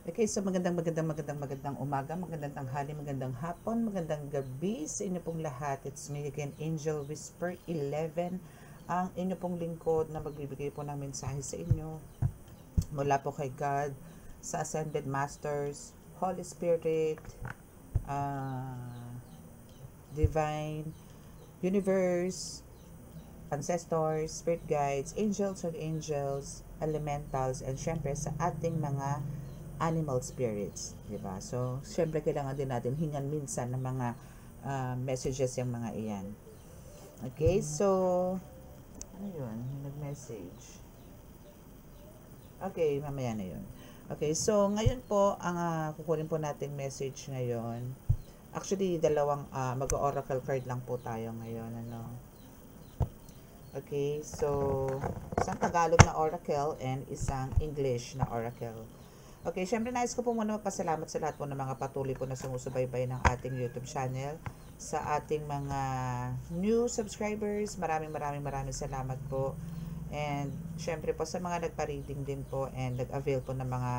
Okay, so magandang umaga, magandang tanghali, magandang hapon, magandang gabi sa inyo pong lahat. It's me again, Angel Whisper 11, ang inyo pong lingkod na magbibigay po ng mensahe sa inyo mula po kay God, sa Ascended Masters, Holy Spirit, Divine, Universe, Ancestors, Spirit Guides, Angels of Angels, Elementals, and syempre sa ating mga animal spirits, di ba? So, syempre kailangan din natin hingan minsan ng mga messages yung mga iyan. Okay, so ano yun? Nag-message. Okay, mamaya na yun. Okay, so ngayon po, ang kukunin po nating message ngayon. Actually, dalawang mag-oracle card lang po tayo ngayon. Ano? Okay, so isang Tagalog na oracle and isang English na oracle. Okay, syempre nais ko po muna magpasalamat sa lahat po ng mga patuloy po na sumusubaybay ng ating YouTube channel. Sa ating mga new subscribers, maraming salamat po. And syempre po sa mga nagpa-reading din po and nag-avail po ng mga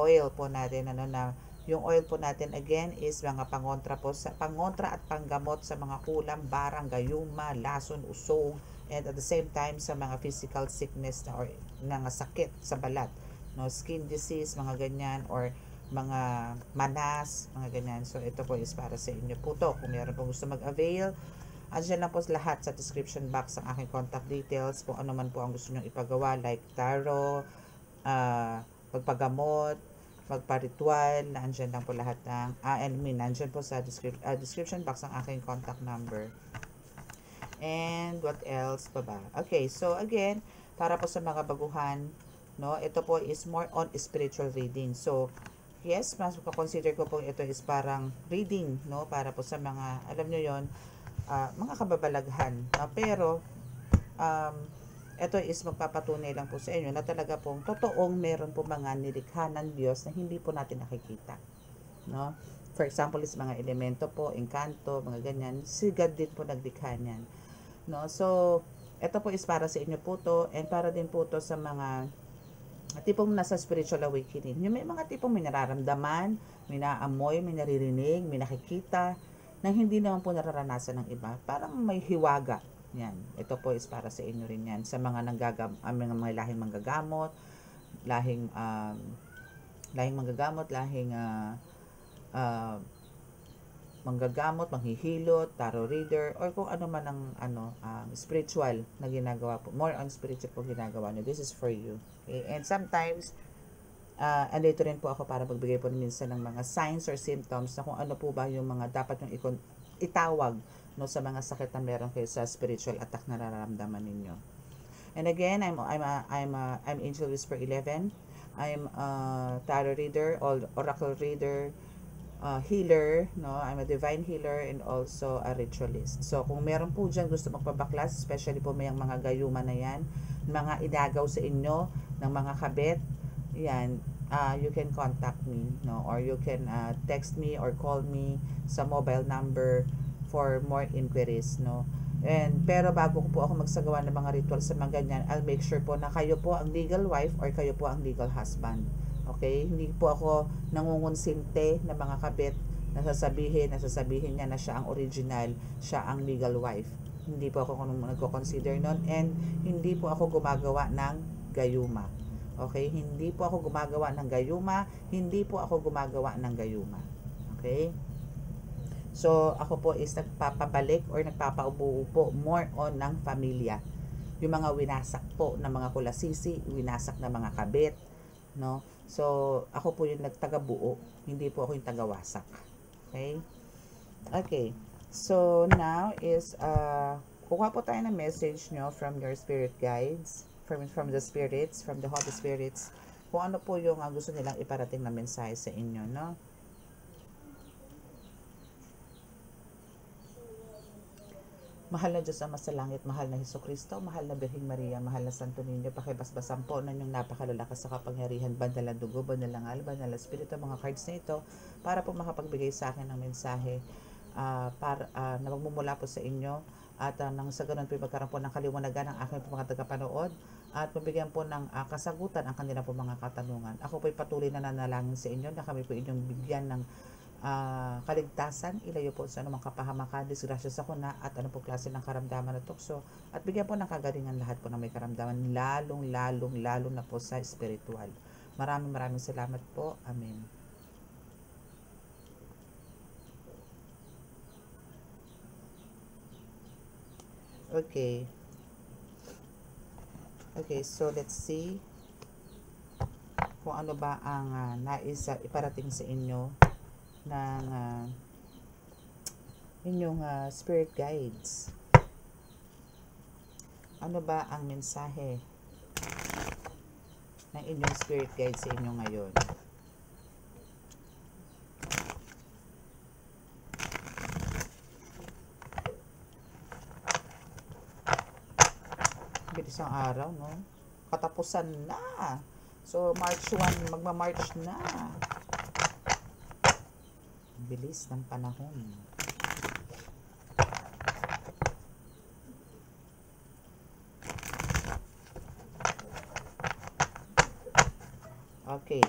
oil po natin, ano na yung oil po natin again is mga pangontra po sa pangontra at panggamot sa mga kulam, barang, gayuma, lason, usog, and at the same time sa mga physical sickness na or mga sakit sa balat, no, skin disease, mga ganyan, or mga manas, mga ganyan. So ito po is para sa inyo po to. Kung meron po gusto mag-avail, andyan lang po lahat sa description box ang aking contact details kung ano man po ang gusto nyo ipagawa, like tarot, pagpagamot, magpa-ritual, nandyan lang po lahat ng, nandyan po sa description box ang aking contact number. And what else pa ba? Okay, so again, para po sa mga baguhan, no, ito po is more on spiritual reading. So, yes, mas consider ko po ito is parang reading, no, para po sa mga, alam nyo yon, mga kababalaghan. No? Pero, ito is magpapatunay lang po sa inyo na talaga pong totoong meron po mga nilikha ng Diyos na hindi po natin nakikita. No? For example, is mga elemento po, engkanto, mga ganyan. Si God din po naglikha niyan. No? So, ito po is para sa inyo po to and para din po to sa mga tipong nasa spiritual awakening. Yung may mga tipong may nararamdaman, may naamoy, may naririnig, may nakikita, na hindi naman po nararanasan ng iba. Parang may hiwaga. Yan. Ito po is para sa inyo rin yan. Sa mga mga lahing manggagamot, lahing manggagamot, lahing manggagamot, manghihilot, tarot reader, or kung ano man ang spiritual na ginagawa po. More on spiritual po ginagawa nyo. This is for you. Okay? And sometimes, andito rin po ako para magbigay po minsan ng mga signs or symptoms na kung ano po ba yung mga dapat yung itawag, no, sa mga sakit na meron kayo sa spiritual attack na nararamdaman ninyo. And again, I'm Angel Whisper 11. I'm a tarot reader, oracle reader, healer, no? I'm a divine healer and also a ritualist. So, kung meron po dyan gusto magpabaklas, especially po may mga gayuma na yan, mga idagaw sa inyo ng mga kabit, yan, you can contact me, no? Or you can text me or call me sa mobile number for more inquiries, no? And pero bago ko po ako magsagawa ng mga ritual sa mga ganyan, I'll make sure po na kayo po ang legal wife or kayo po ang legal husband. Okay? Hindi po ako nangungonsinte ng mga kabit na sasabihin niya na siya ang original, siya ang legal wife. Hindi po ako nagko-consider nun, and hindi po ako gumagawa ng gayuma. Okay? Hindi po ako gumagawa ng gayuma, hindi po ako gumagawa ng gayuma. Okay? So, ako po is nagpapabalik or nagpapaubuo po more on ng pamilya. Yung mga winasak po ng mga kulasisi, winasak na mga kabit, no? So, ako po yung nagtagabuo, hindi po ako yung tagawasak. Okay? Okay. So, now is, kuha po tayo ng message nyo from your spirit guides, from the spirits, from the Holy Spirits, kung ano po yung gusto nilang iparating na mensahe sa inyo, no? Mahal na Diyos Ama sa langit, mahal na Hesukristo, mahal na Birheng Maria, mahal na Santo Niño, pakibasbasan po ng inyong napakalalakas sa kapangyarihan, bandalang dugo, bandalang alba, bandalang espiritu, mga cards na ito, para po makapagbigay sa akin ng mensahe na magmumula po sa inyo, at nang sa ganun po magkaroon po ng kaliwanagan ng aking mga tagapanood, at mabigyan po ng kasagutan ang kanilang po mga katanungan. Ako po'y patuloy na nanalangin sa inyo na kami po inyong bigyan ng kaligtasan, ilayo po sa anumang kapahamakan, disgrasya sa kuna at ano po klase ng karamdaman na tukso, at bigyan po ng kagalingan lahat po ng may karamdaman, lalo na po sa spiritual. Maraming salamat po. Amen. Okay. Okay, so let's see kung ano ba ang nais iparating sa inyo ng inyong spirit guides. Ano ba ang mensahe ng inyong spirit guides sa inyo ngayon? Bilis ang araw, no? Katapusan na. So, March 1, magma-March na. Bilis ng panahon. Okay.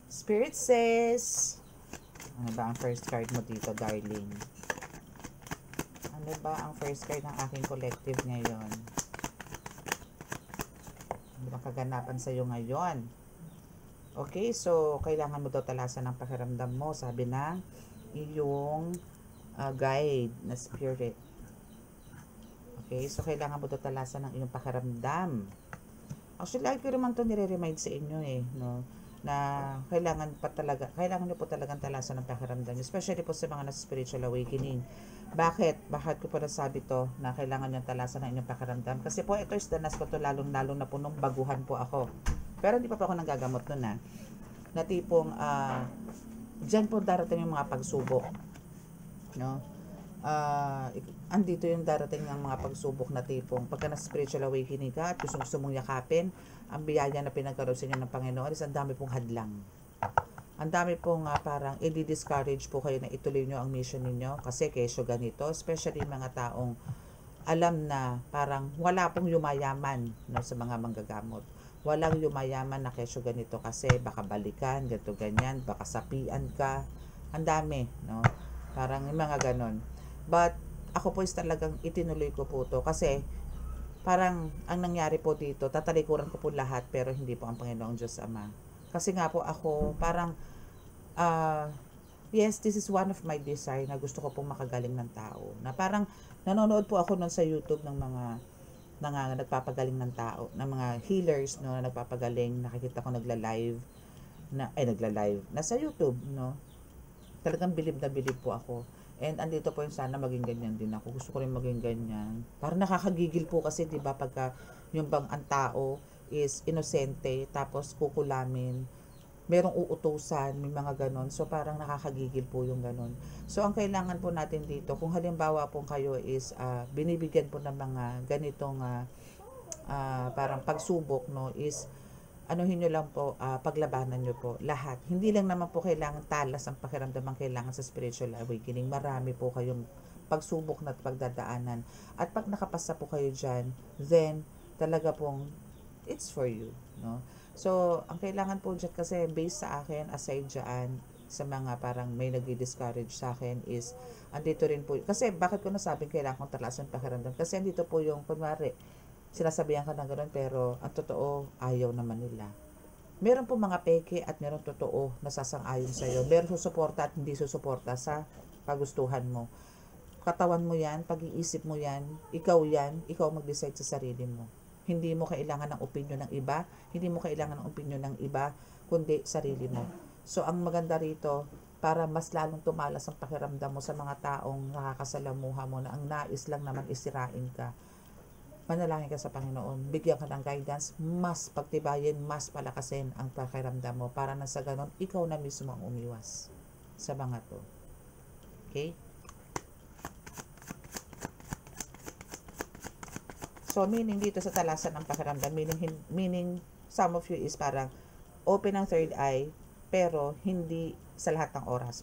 Spirit says, ano ba ang first card mo dito, darling? Ano ba ang first card ng aking collective ngayon? Ano ba kaganapan sa'yo ngayon? Okay, so kailangan mo daw talasan ng pakiramdam mo, sabi ng iyong guide na spirit. Okay, so kailangan mo daw talasan ng iyong pakiramdam. Actually, lagi ko naman ito nire-remind sa inyo no? Na kailangan nyo po talagang talasan ng pakiramdam, especially po sa mga nasa spiritual awakening. Bakit? Bakit ko po nasabi to na kailangan nyo talasan ng inyong pakiramdam? Kasi po ito is danas ko to lalong na po nung baguhan po ako. Pero hindi pa po ako nanggagamot nun na tipong dyan po darating yung mga pagsubok, no? Andito yung darating ng mga pagsubok na tipong pagka na spiritual awakening ka at gusto mong yakapin ang biyaya na pinagkaroon sa inyo ng Panginoon, is ang dami pong hadlang. Ang dami pong parang i-discourage po kayo na ituloy nyo ang mission ninyo kasi kesyo ganito, especially mga taong alam na parang wala pong yumayaman, no, sa mga manggagamot. Walang yumayaman na kesyo ganito kasi baka balikan, ganito ganyan, baka sapian ka. Ang dami, no? Parang yung mga ganon. But ako po is talagang itinuloy ko po to kasi parang ang nangyari po dito, tatalikuran ko po lahat pero hindi po ang Panginoong Diyos Ama. Kasi nga po ako parang yes, this is one of my desire na gusto ko pong makagaling ng tao. Na parang nanonood po ako nun sa YouTube ng mga nagpapagaling ng tao, ng mga healers, no, na nagpapagaling. Nakikita ko nagla-live nasa YouTube, no. Talagang bilib na bilib po ako. And andito po yung sana maging ganyan din ako. Gusto ko rin maging ganyan. Parang nakakagigil po kasi, 'di ba, pagka yung bang ang tao is inosente tapos kukulamin, merong uutusan, may mga ganon. So parang nakakagigil po yung ganon. So ang kailangan po natin dito, kung halimbawa po kayo is binibigyan po ng mga ganitong parang pagsubok, no, is anuhin nyo lang po, paglabanan nyo po lahat. Hindi lang naman po kailangan talas ang pakiramdam ang kailangan sa spiritual awakening. Marami po kayong pagsubok na pagdadaanan. At pag nakapasa po kayo dyan, then talaga pong it's for you, no? So, ang kailangan po dyan kasi based sa akin, aside dyan sa mga parang may nag-discourage sa akin is andito rin po, kasi bakit ko nasabing kailangan kong talasan pakiramdam? Kasi andito po yung, kunwari, sinasabihan ka na gano'n pero ang totoo ayaw naman nila. Meron po mga peke at meron totoo na sasang-ayon sa iyo. Meron susuporta at hindi susuporta sa kagustuhan mo. Katawan mo yan, pag-iisip mo yan, ikaw mag-decide sa sarili mo. Hindi mo kailangan ng opinion ng iba, hindi mo kailangan ng opinion ng iba, kundi sarili mo. So ang maganda rito, para mas lalong tumalas ang pakiramdam mo sa mga taong nakakasalamuha mo na ang nais lang naman isirain ka, manalangin ka sa Panginoon, bigyan ka ng guidance, mas pagtibayin, mas palakasin ang pakiramdam mo para na sa ganon, ikaw na mismo ang umiwas sa mga to. Okay? So, meaning dito sa talasan ng pakiramdam, meaning some of you is parang open ang third eye, pero hindi sa lahat ng oras.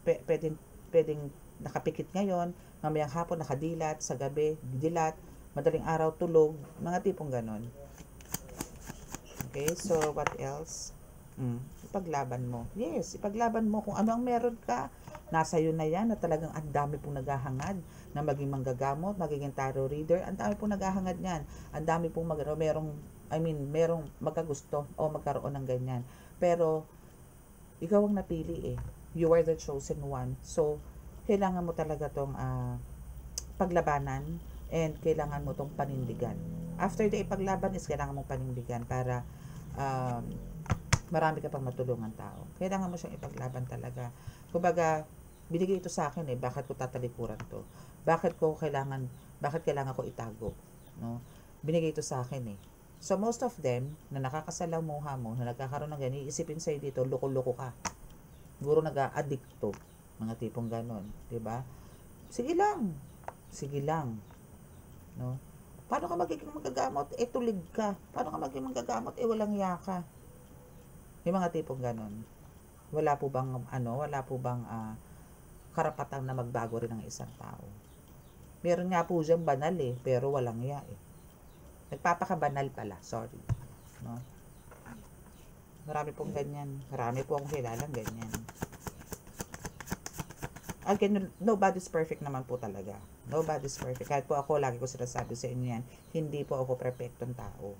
Pwedeng nakapikit ngayon, mamayang hapon nakadilat, sa gabi, dilat, madaling araw tulog, mga tipong ganon. Okay, so what else? Ipaglaban mo. Yes, ipaglaban mo kung ano ang meron ka. Nasa iyo na yan na talagang ang dami pong naghahangad na maging manggagamot, magiging tarot reader. Ang dami pong naghahangad niyan. Ang dami pong merong magkagusto o magkaroon ng ganyan. Pero, ikaw ang napili eh. You are the chosen one. So, kailangan mo talaga tong paglabanan and kailangan mo tong panindigan. After the ipaglaban is kailangan mong panindigan para marami ka pang matulungan tao. Kailangan mo siyang ipaglaban talaga. Kumbaga, binigay ito sa akin eh, bakit ko tatalikuran to? Bakit kailangan ko itago? No? Binigay ito sa akin eh. So, most of them, na nakakasalamuha mo, na nagkakaroon ng ganyan, iisipin sa'yo dito, loko-loko ka. Siguro nag-a-addicto. Mga tipong ganon. Diba? Sige lang. No? Paano ka magiging manggagamot? Tulig ka. Paano ka magiging manggagamot? Walang yaka. Yung mga tipong ganon. Wala po bang karapatan na magbago rin ng isang tao? Meron nga po diyang banal eh, pero walang ya eh. Nagpapakabanal pala, sorry. No? Marami pong ganyan. Marami po akong kilalang ganyan. Again, nobody's perfect naman po talaga. Nobody's perfect. Kahit po ako, lagi ko sinasabi sa inyo yan, hindi po ako perfectong tao.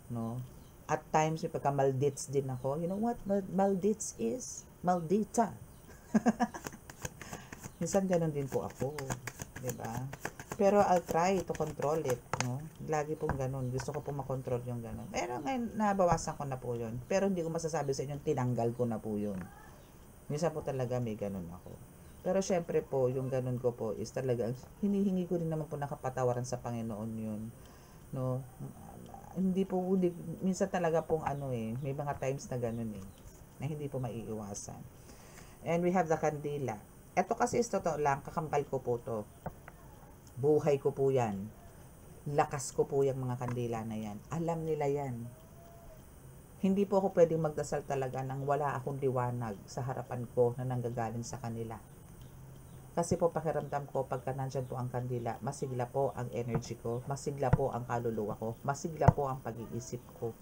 No? At times, may pagka-maldits din ako. You know what maldits is? Maldita. Minsan ganun din po ako. Diba? Pero I'll try to control it. No? Lagi pong ganun. Gusto ko pong makontrol yung ganun. Pero ngayon, nabawasan ko na po yun. Pero hindi ko masasabi sa inyo, tinanggal ko na po yun. Minsan po talaga may ganun ako. Pero syempre po, yung ganun ko po is talaga, hinihingi ko rin naman po nakapatawaran sa Panginoon yun. No? Minsan talaga pong may mga times na ganun eh, na hindi po maiiwasan. And we have the kandila. Ito kasi is totoo lang, kakambal ko po to. Buhay ko po yan. Lakas ko po yung mga kandila na yan. Alam nila yan. Hindi po ako pwedeng magdasal talaga nang wala akong liwanag sa harapan ko na nanggagaling sa kanila. Kasi po pakiramdam ko pagka nandyan po ang kandila, masigla po ang energy ko, masigla po ang kaluluwa ko, masigla po ang pag-iisip ko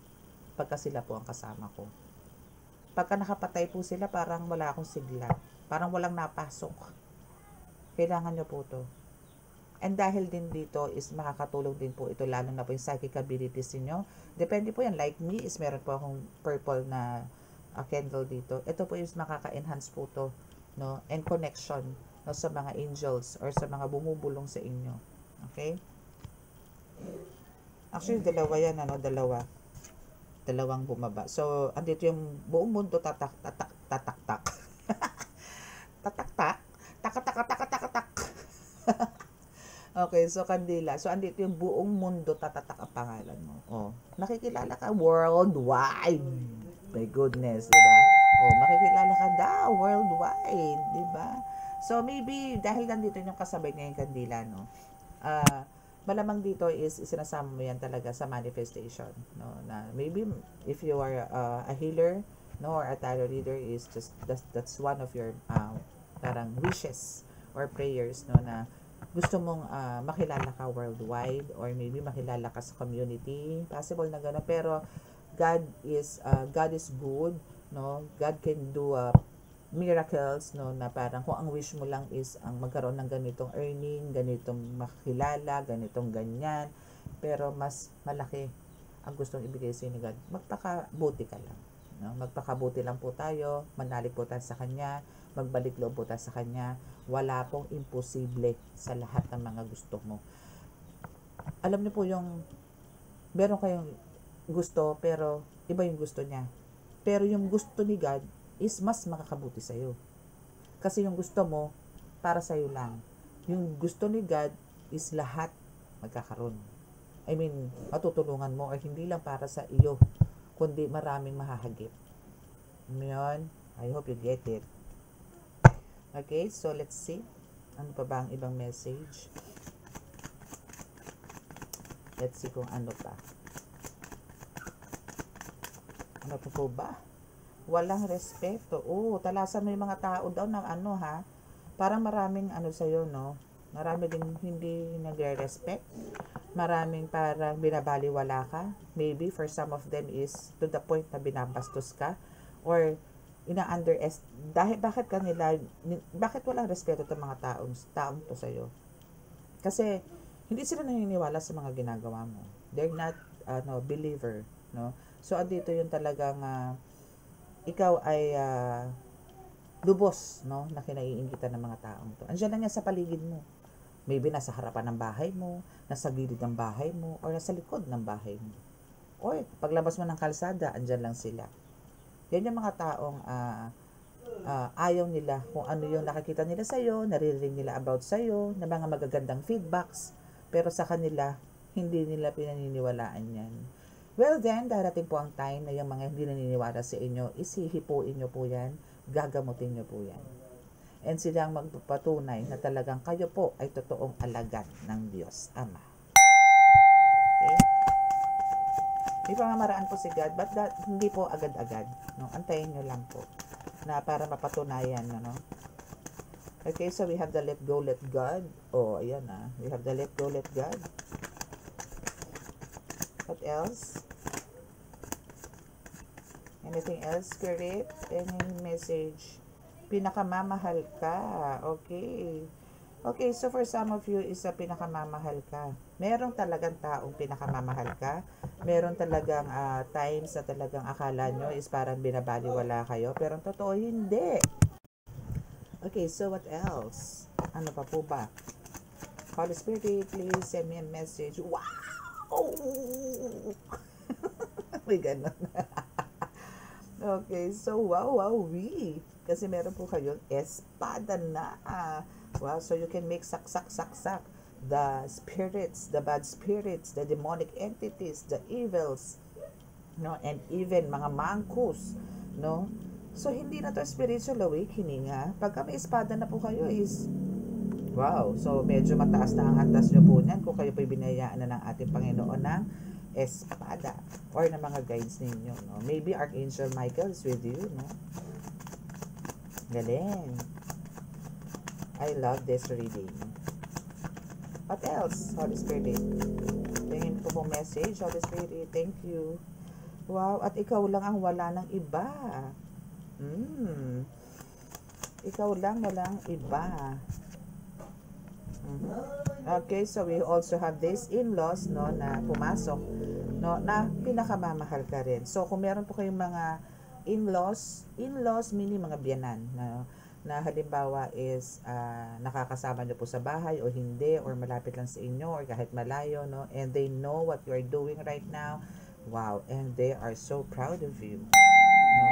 pagka sila po ang kasama ko. Pagka nakapatay po sila, parang wala akong sigla, parang walang napasok. Kailangan nyo po to. And dahil din dito is makakatulong din po ito, lalo na po yung psychic abilities niyo. Depende po yan. Like me is meron po akong purple na candle dito. Ito po is makaka-enhance po to, no? And connection, no, sa mga angels or sa mga bumubulong sa inyo. Okay? Actually, dalawa yan, dalawang bumaba. So, andito yung buong mundo tatak. Tatak. Okay, so kandila. So, andito yung buong mundo tatatak ang pangalan mo. Oh, nakikilala ka worldwide. My goodness, diba? Oh, makikilala ka daw worldwide, diba? So, maybe, dahil nandito yung kasabay niya yung kandila, no? Malamang dito is isinasama mo yan talaga sa manifestation, no? Na maybe, if you are a healer, no, or a tarot reader, is just, that's one of your, parang wishes or prayers, no, na gusto mong makilala ka worldwide, or maybe makilala ka sa community. Possible na gano'n. Pero, God is good, no? God can do miracles, no, na parang kung ang wish mo lang is ang magkaroon ng ganitong earning, ganitong makilala, ganitong ganyan, pero mas malaki ang gustong ibigay sa ni God. Magpakabuti ka lang, no? Magpakabuti lang po tayo, manalig po tayo sa Kanya, magbalik loob po tayo sa Kanya. Wala pong imposible sa lahat ng mga gusto mo. Alam niyo po yung meron kayong gusto pero iba yung gusto niya. Pero yung gusto ni God is mas makakabuti sa'yo. Kasi yung gusto mo, para sa'yo lang. Yung gusto ni God is lahat magkakaroon. I mean, matutulungan mo or hindi lang para sa iyo, kundi maraming mahahagip. Yun, I hope you get it. Okay, so let's see. Ano pa ba ang ibang message? Let's see kung ano pa. Ano pa po ba? Walang respeto. Talasan mo yung mga tao daw ng parang maraming sa'yo, no? Marami ding hindi nagre-respect. Maraming parang binabaliwala ka. Maybe for some of them is to the point na binabastos ka or dahil bakit walang respeto ng mga taong to sa'yo? Kasi hindi sila naniniwala sa mga ginagawa mo. They're not believer, no? So andito yung talagang ikaw ay lubos, no, na kinaiingitan ng mga taong to. Andiyan lang yan sa paligid mo. Maybe nasa harapan ng bahay mo, nasa gilid ng bahay mo, or nasa likod ng bahay mo. Or paglabas mo ng kalsada, andyan lang sila. Yan yung mga taong ayaw nila kung ano yung nakikita nila sa'yo, naririnig nila about sa'yo, na mga magagandang feedbacks, pero sa kanila, hindi nila pinaniniwalaan yan. Well then, darating po ang time na yung mga hindi naniniwala sa inyo, isihipuin nyo po yan, gagamutin nyo po yan. And sila ang magpapatunay na talagang kayo po ay totoong alagad ng Diyos Ama. Okay? May pamamaraan po si God, but hindi po agad-agad. No? Antayin nyo lang po na para mapatunayan. No? Okay, so we have the let go, let God. Oh, ayan na. We have the let go, let God. What else? Anything else, Spirit? Any message? Pinakamamahal ka. Okay. Okay, so for some of you, is pinakamamahal ka. Merong talagang taong pinakamamahal ka. Meron talagang times na talagang akala nyo is parang binabaliwala kayo. Pero totoo, hindi. Okay, so what else? Ano pa po ba? Holy Spirit, please send me a message. Wow! May ganun. Okay, so wow, kasi meron po kayong espada na. Wow, so you can make sak. The spirits, the bad spirits, the demonic entities, the evils, no, and even mga mangkus, no. So hindi na to spiritual awakening, ha. Pagka may espada na po kayo is wow, so medyo mataas na ang antas nyo po niyan kung kayo po binayaan na ng ating Panginoon ng espada or ng mga guides ninyo, no? Maybe Archangel Michael is with you, no? Galing. I love this reading. What else, Holy Spirit? Tingin ko po message, Holy Spirit. Thank you. Wow, at ikaw lang ang wala ng iba. Ikaw lang, walang iba. Okay, so we also have this in-laws, no, na pumasok, no, na pinakamamahal ka rin. So kung meron po kayong mga in-laws meaning mga biyanan, no, na halimbawa is nakakasama nyo po sa bahay o hindi, or malapit lang sa inyo or kahit malayo, no, and they know what you are doing right now. Wow, and they are so proud of you, no,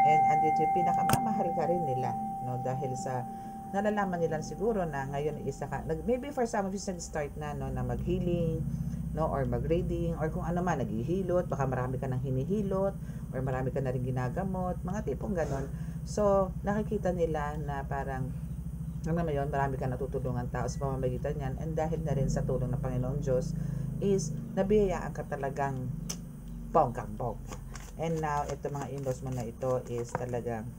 and andito yung pinakamamahal ka rin nila, no, dahil sa nalalaman nila siguro na ngayon isa ka, maybe for some of you nag-start na, no, na mag-healing, no, or mag-reading, or kung ano man, naghihilot, baka marami ka nang hinihilot, or marami ka na rin ginagamot, mga tipong ganon. So, nakikita nila na parang, ano naman yun, marami ka natutulungan tao sa pamamagitan yan, and dahil na rin sa tulong ng Panginoon Diyos, is nabiyayaan ka talagang bonggang-bongga. And now, ito mga in-laws mo na ito is talagang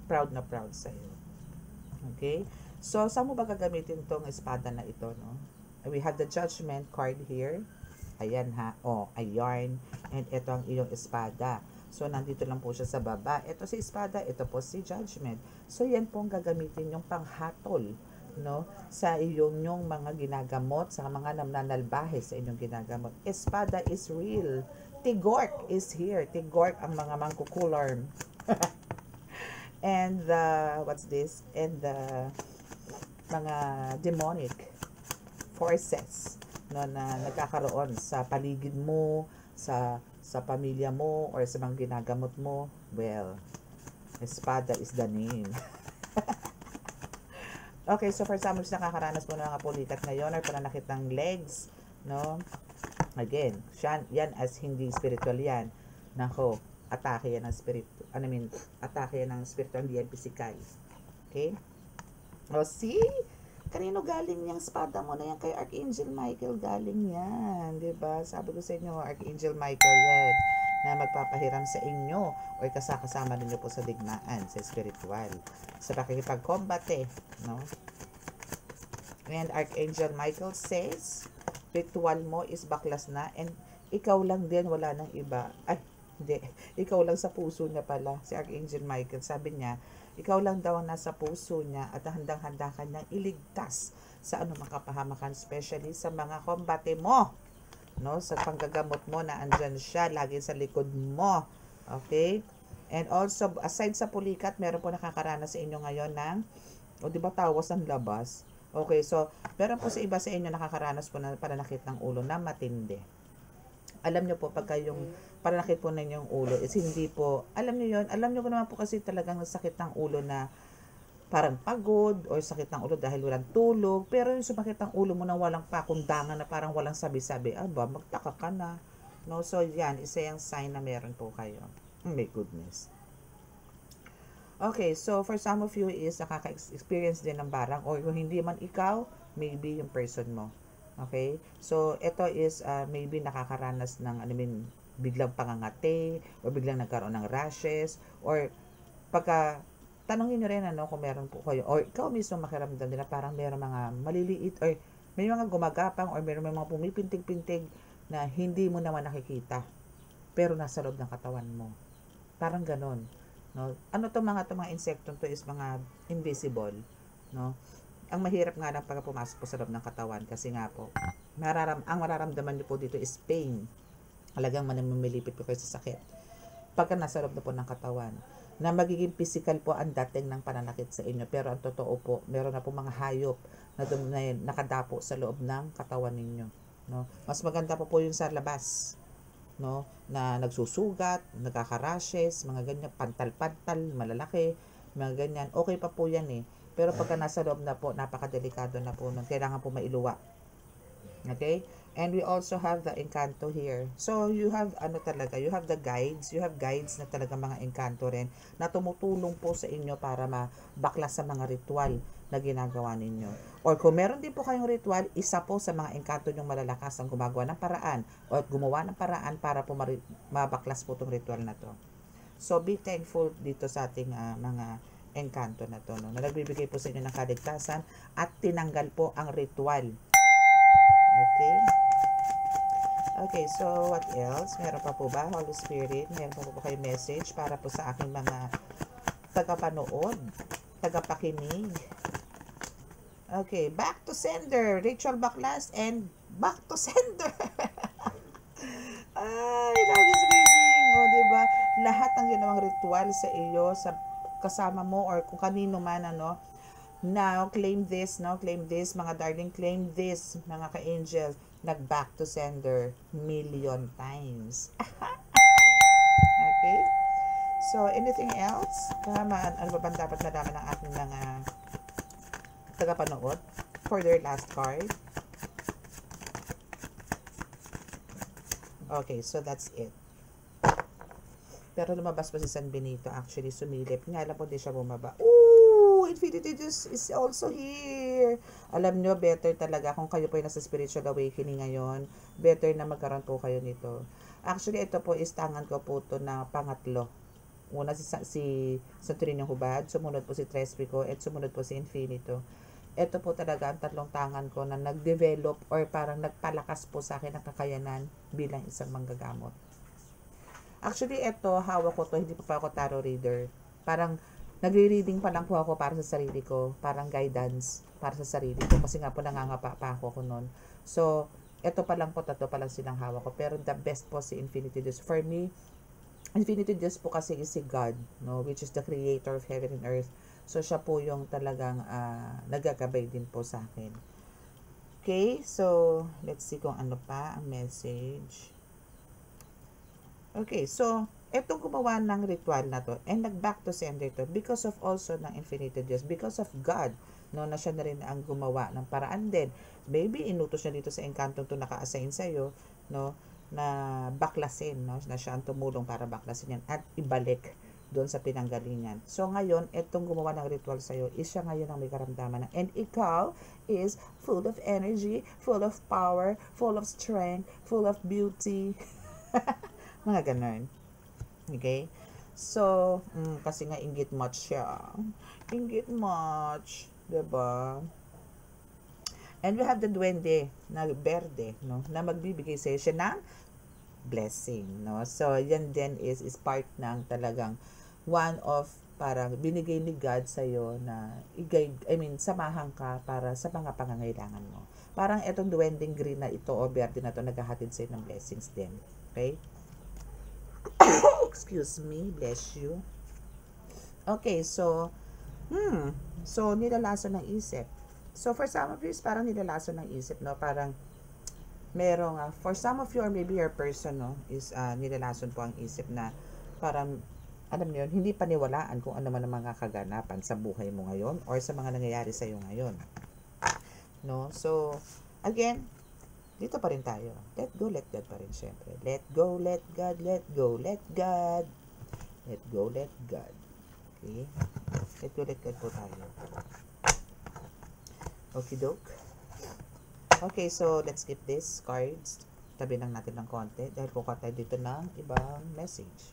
proud na proud sa'yo. Okay? So, saan mo ba gagamitin tong espada na ito, no? We have the judgment card here. Ayan ha. Oh, ayan. And ito ang iyong espada. So, nandito lang po siya sa baba. Ito si espada, ito po si judgment. So, yan po ang gagamitin yung panghatol, no? Sa yung mga ginagamot, sa mga namnanalbahe sa inyong ginagamot. Espada is real. Tigork is here. Tigork ang mga mangkukularm. And what's this? And the mga demonic forces, no, na nagkakaroon sa paligid mo, sa pamilya mo, or sa mga ginagamot mo. Well, espada is the name. Okay, so for some of nakakaranas mo ng mga pulikat ngayon or pananakit ng legs, no? Again, yan as hindi spiritual yan. Nako, atake yan ng atake yan ng spiritual, hindi yan physical. Okay? O, see? Kanino galing yung espada mo na yan? Kay Archangel Michael galing yan. Diba? Sabi ko sa inyo, Archangel Michael yan, na magpapahiram sa inyo o kasama ninyo po sa digmaan, sa spiritual, sa pakikipag-combate, no? And Archangel Michael says, ritual mo is baklas na and ikaw lang din, wala nang iba. Ay, hindi. Ikaw lang sa puso niya pala, si Archangel Michael. Sabi niya, ikaw lang daw ang nasa puso niya at handang-handa ka niyang iligtas sa anumang kapahamakan, especially sa mga kombate mo. No? Sa panggagamot mo na andyan siya, lagi sa likod mo. Okay? And also, aside sa pulikat, meron po nakakaranas sa inyo ngayon ng, o di ba tawas ng labas? Okay, so, meron po sa iba sa inyo nakakaranas po ng pananakit ng ulo na matindi. Alam nyo po, pagka yung pananakit po ninyo yung ulo, is hindi po, alam nyo yun, alam nyo ko naman po kasi talagang sakit ng ulo na parang pagod or sakit ng ulo dahil walang tulog, pero yung sumakit ng ulo mo na walang pakundangan na parang walang sabi-sabi, aba, magtaka ka na. No? So, yan, isa yung sign na meron po kayo. Oh my goodness. Okay, so for some of you is nakaka-experience din ng barang or kung hindi man ikaw, maybe yung person mo. Okay? So, ito is maybe nakakaranas ng, biglang pangangati or biglang nagkaroon ng rashes or pagka tanongin nyo rin kung meron po kayo or ikaw mismo makiramdam din na parang meron mga maliliit or may mga gumagapang or meron mga pumipintig-pintig na hindi mo naman nakikita pero nasa loob ng katawan mo. Parang ganon. No? Ano to mga insekto to is mga invisible, no? Ang mahirap nga lang pag pumasok po sa loob ng katawan kasi nga po, ang mararamdaman niyo po dito is pain. Talagang manamimilipit po kayo sa sakit. Pagka nasa loob na po ng katawan, na magiging physical po ang dating ng pananakit sa inyo. Pero ang totoo po, meron na po mga hayop na nakadapo sa loob ng katawan ninyo. No? Mas maganda po yung sa labas. No, na nagsusugat, nagkaka-rashes, mga ganyan, pantal-pantal, malalaki, mga ganyan. Okay pa po yan eh. Pero pagka nasa loob na po, napakadelikado na po nun. Kailangan po mailuwa. Okay? And we also have the Encanto here. So, you have, you have the guides. You have guides na talaga mga Encanto rin na tumutulong po sa inyo para mabaklas sa mga ritual na ginagawa ninyo. Or kung meron din po kayong ritual, isa po sa mga Encanto nyong malalakas ang gumagawa ng paraan o gumawa ng paraan para po mabaklas po itong ritual na to. So, be thankful dito sa ating mga Encanto na to, no? Na nagbibigay po sa inyo ng kaligtasan at tinanggal po ang ritual. Okay? Okay, so what else? Meron pa po ba, Holy Spirit? Meron pa po kayo message para po sa aking mga tagapanood, tagapakinig. Okay, back to sender. Ritual baklas and back to sender. Ay, love is reading. O, diba? Lahat ng ginawang ritual sa iyo, sa kasama mo, or kung kanino man, now, claim this, mga darling, claim this, mga ka-angel, nag-back to sender million times. Okay? So, anything else? Ano ba bang dapat nalaman ng ating mga tagapanood for their last card? Okay, so that's it. Pero lumabas pa si San Benito, actually, sumilip. Nga alam po, di siya bumaba. Ooh! Infinity Juice is also here. Alam nyo, better talaga kung kayo po ay nasa spiritual awakening ngayon, better na magkaroon po kayo nito. Actually, ito po is tangan ko po ito na pangatlo. Una si Santorini Hubad, sumunod po si Trespico, at sumunod po si Infinito. Ito po talaga ang tatlong tangan ko na nag-develop or parang nagpalakas po sa akin ng kakayanan bilang isang manggagamot. Actually, ito, hawak ko to, hindi pa ako tarot reader. Parang, nagre-reading pa lang po ako para sa sarili ko. Parang guidance para sa sarili ko. Kasi nga po, nangangapa pa ako noon. So, ito pa lang po, tatlo pa lang silang hawak ko. Pero the best po si Infinity Juice. For me, Infinity Juice po kasi is si God, no? Which is the creator of heaven and earth. So, siya po yung talagang nagagabay din po sa akin. Okay, so, let's see kung ano pa ang message. Okay, so, etong gumawa ng ritual na to, and nag-back to sender to, because of also ng Infinity Juice, because of God, no, na siya na rin ang gumawa ng paraan din. Maybe, inutos niya dito sa Encanto to naka-assign sa'yo, no, na baklasin, no, na siya ang tumulong para baklasin yan, at ibalik doon sa pinanggalingan. So, ngayon, etong gumawa ng ritual sa'yo, is siya ngayon ang may karamdaman na, and ikaw is full of energy, full of power, full of strength, full of beauty, mga ganun. Okay? So, kasi nga inggit much siya. Inggit much. Diba? And we have the duwende na berde, no, na magbibigay sa siya ng blessing, no. So yan din is part ng talagang one of parang binigay ni God sa iyo na i-guide, samahan ka para sa mga pangangailangan mo. Parang etong duwending green na ito o berde na to naghahatid sa iyo ng blessings din. Okay? Excuse me, bless you. Okay, so nilalason ng isip. So, for some of you, parang nilalason ng isip, no? Parang, merong, for some of you, or maybe your person, no, is nilalason po ang isip na parang, alam niyo yun, hindi paniwalaan kung ano man ang mga kaganapan sa buhay mo ngayon or sa mga nangyayari sa iyo ngayon. No? So, again, dito pa rin tayo. Let go, let God pa rin, syempre. Let go, let God, let go, let God. Let go, let God. Okay? Let go, let God po tayo. Okay, doke. Okay, so let's skip this cards. Tabi lang natin ng konti dahil kukuha tayo dito ng ibang message.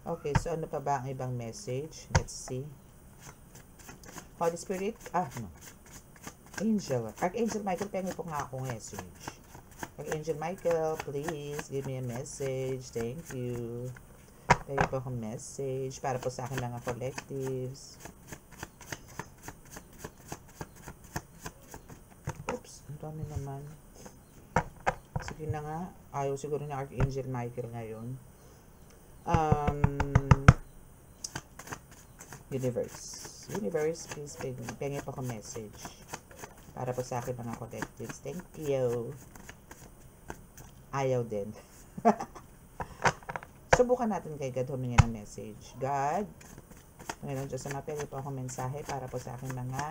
Okay, so ano pa ba ang ibang message? Let's see. Holy Spirit, no. Angel. Archangel Michael, pengi po nga akong message. Archangel Michael, please give me a message. Thank you. Pengi po akong message para po sa akin mga collectives. Dami naman. Sige na nga. Ayaw siguro ni Archangel Michael ngayon. Universe, please pengi pa ko message. Para po sa akin mga collectives. Thank you. Ayaw din. Subukan natin kay God humingi ng message. God, ngayon Diyos na pengi pa ako mensahe para po sa akin mga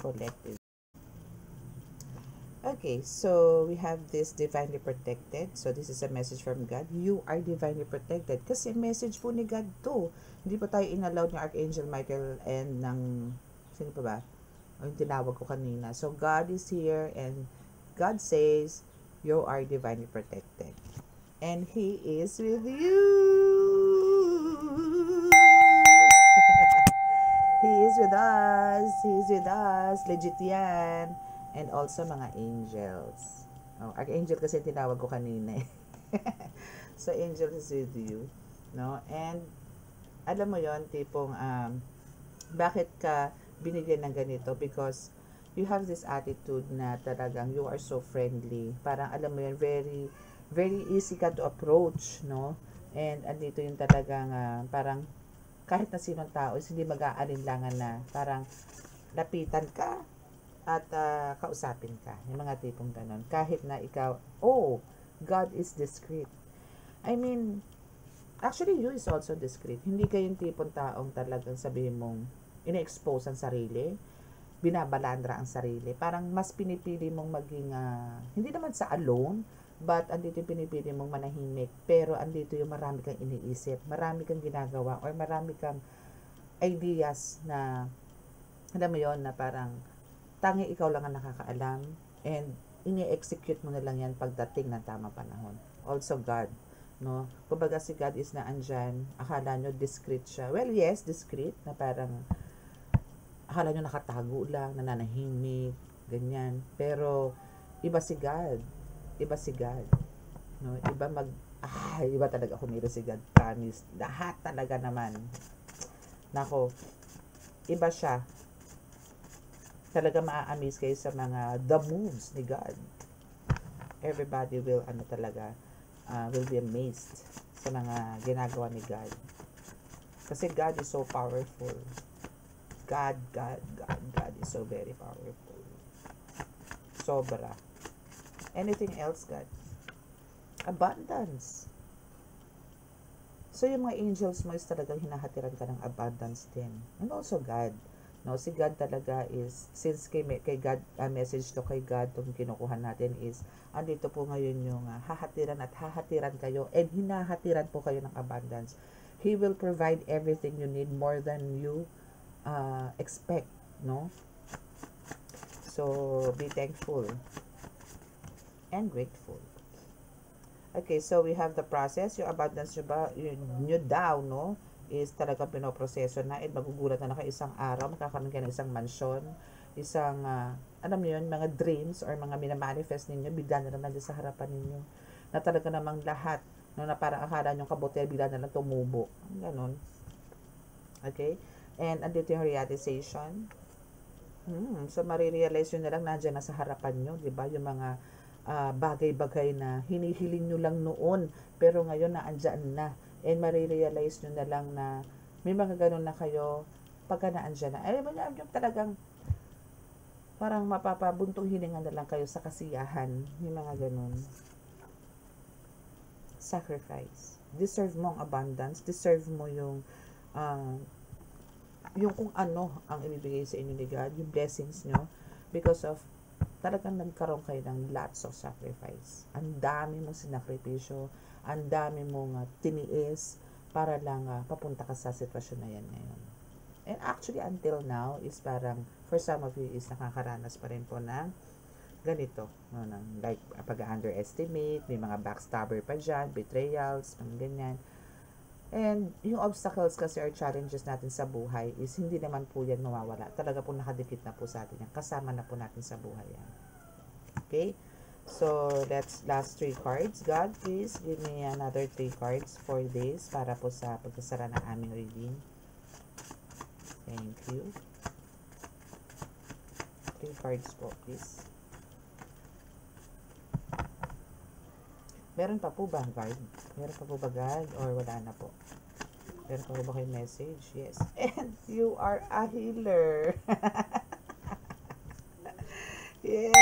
collectives. Okay, so we have this divinely protected. So this is a message from God. You are divinely protected. Kasi message po ni God to. Hindi po tayo inallowed ni Archangel Michael and ng, sino pa ba? O yung tinawag ko kanina. So God is here and God says, you are divinely protected. And He is with you. He is with us. He is with us. Legit yan. And also mga angels. Archangel kasi tinawag ko kanina. So angel is with you, no? And alam mo yon tipong bakit ka binigyan ng ganito? Because you have this attitude na talagang you are so friendly. Parang alam mo yon, very very easy ka to approach, no? And andito yung talagang parang kahit na sinong tao is hindi mag-aalinlangan na parang lapitan ka at kausapin ka. Yung mga tipong ganon. Kahit na ikaw, God is discreet. Actually, you is also discreet. Hindi kayong tipong taong talagang sabihin mong ina-expose ang sarili, binabalandra ang sarili. Parang mas pinipili mong maging, hindi naman sa alone, but andito yung pinipili mong manahimik. Pero andito yung marami kang iniisip, marami kang ginagawa, or marami kang ideas na, alam mo yun, na parang tangi ikaw lang ang nakakaalam and ini-execute mo na lang yan pagdating ng tamang panahon. Also God, no? Kumbaga si God is na andyan, akala nyo discreet siya. Well, yes, discreet, na parang akala nyo nakatago lang, nananahimik, ganyan. Pero iba si God. Iba si God. No? Iba talaga kumilo si God. Promise. Lahat talaga naman. Nako, iba siya. Talaga maa-amaze kayo sa mga the moves ni God. Everybody will will be amazed sa mga ginagawa ni God. Kasi God is so powerful. God is so very powerful. Sobra. Anything else, God? Abundance. So yung mga angels mo is talagang hinahatiran ka ng abundance din. And also God. No, si God talaga is, since kay God, message to kay God, itong kinukuha natin is, andito po ngayon yung hahatiran kayo, and hinahatiran po kayo ng abundance. He will provide everything you need more than you expect, no? So, be thankful and grateful. Okay, so we have the process, yung abundance nyo daw, no? Is talagang pinoproseso na, and magugulat na kayo isang araw, magkakaroon kayo ng isang mansyon, isang, alam niyo yun, mga dreams or mga minamanifest ninyo, bigla na lang nandiyan sa harapan ninyo. Na talaga namang lahat, no, na parang akala nyo kabutihan, bigla na lang tumubo. Ganon. Okay? And andito yung realization. So, marirealize nyo na lang nandiyan na sa harapan nyo, di ba? Yung mga bagay-bagay na hinihiling nyo lang noon, pero ngayon naandyan na. And marirealize nyo na lang na may mga ganun na kayo pagka naandyan na. Alam mo yung talagang parang mapapabuntong hininga na lang kayo sa kasiyahan. Yung mga ganun. Sacrifice. Deserve mo ang abundance. Deserve mo yung kung ano ang ibibigay sa inyo ni God, yung blessings nyo, because of talagang nagkaroon kayo ng lots of sacrifice. Ang dami mong sinakripisyo, ang dami mong tiniis para lang papunta ka sa sitwasyon na yan ngayon. And actually, until now, is parang, for some of you, is nakakaranas pa rin po ng ganito. No, ng, like, pag-underestimate, may mga backstabber pa dyan, betrayals, mga ganyan. And yung obstacles kasi or challenges natin sa buhay is hindi naman po yan mawawala. Talaga po nakadikit na po sa atin yan. Kasama na po natin sa buhay yan. Okay? So, that's last 3 cards. God, please give me another 3 cards for this para po sa pagkasara ng aming reading. Thank you. 3 cards po, please. Meron pa po ba guard? Meron pa po ba guard? Or wala na po? Meron pa po ba kayong message? Yes. And you are a healer. Yes.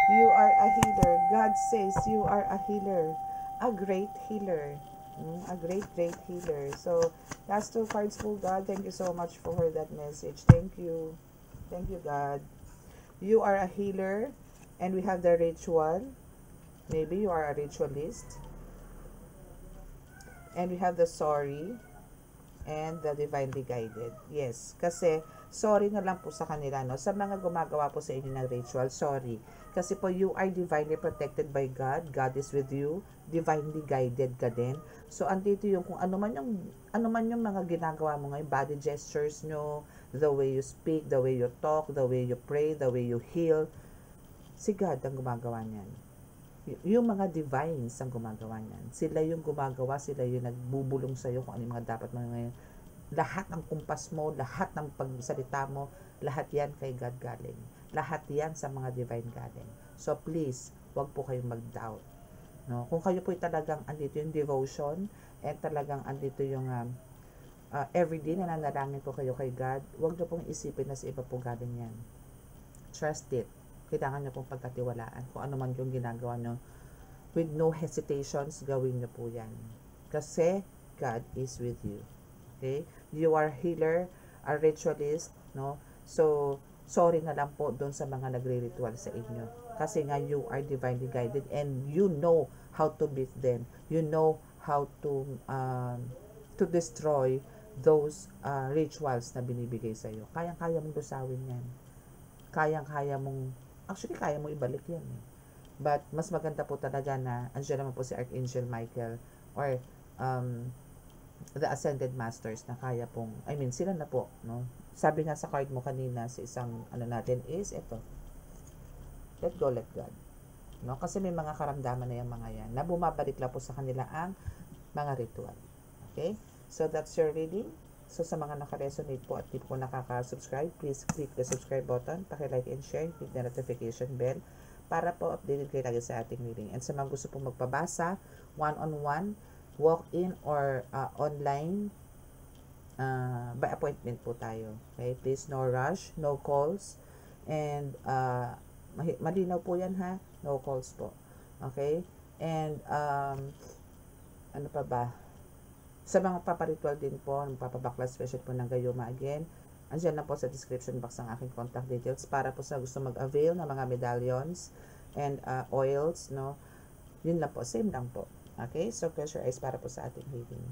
You are a healer. God says you are a healer. A great healer. A great healer. So, last 2 cards po, God. Thank you so much for that message. Thank you. Thank you, God. You are a healer. And we have the ritual. Maybe you are a ritualist. And we have the sorry and the divinely guided. Yes, kasi sorry na lang po sa kanila, no? Sa mga gumagawa po sa inyo ng ritual, sorry. Kasi po you are divinely protected by God. God is with you. Divinely guided ka din. So, andito yung kung ano man yung mga ginagawa mo ngayon, body gestures nyo, the way you speak, the way you talk, the way you pray, the way you heal, si God ang gumagawa niyan. Yung mga divines ang gumagawa niyan. Sila yung gumagawa, sila yung nagbubulong sa iyo kung ano yung mga dapat mo ngayon. Lahat ng kumpas mo, lahat ng pagsalita mo, lahat yan kay God galing. Lahat yan sa mga divine galing. So please, wag po kayong mag-doubt. No? Kung kayo po talagang andito yung devotion and talagang andito yung everyday na nanalangin po kayo kay God, wag niyo pong isipin na sa iba po galing yan. Trust it. Kailangan nyo pong pagkatiwalaan. Kung ano man yung ginagawa nyo, with no hesitations, gawin nyo po yan. Kasi, God is with you. Okay? You are healer, a ritualist, no? So, sorry na lang po doon sa mga nagre-ritual sa inyo. Kasi nga, you are divinely guided and you know how to beat them. You know how to destroy those rituals na binibigay sa iyo. Kayang-kaya mong dusawin yan. Kayang-kaya mong actually, kaya mo ibalik yan. But, mas maganda po talaga na andiyan naman po si Archangel Michael or the Ascended Masters na kaya pong, sila na po, no? Sabi nga sa card mo kanina sa isang, natin is, ito. Let go, let God. No? Kasi may mga karamdaman na yung mga yan na bumabalik lang po sa kanila ang mga ritual. Okay? So, that's your reading. So, sa mga naka-resonate po at di po nakaka-subscribe, please click the subscribe button, paki-like and share, click the notification bell para po updated kayo lagi sa ating reading. And sa mga gusto pong magpabasa, one-on-one, walk-in or online, by appointment po tayo. Okay? Please, no rush, no calls, and malinaw po yan ha, no calls po. Okay? And, ano pa ba? Sa mga paparitual din po, magpapabaklas special po ng Gayuma again, andyan lang po sa description box ang aking contact details para po sa gusto mag-avail ng mga medallions and oils, no? Yun lang po, same lang po. Okay? So, close your eyes para po sa ating reading.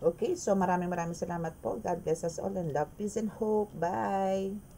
Okay, so maraming salamat po. God bless us all and love, peace, and hope. Bye!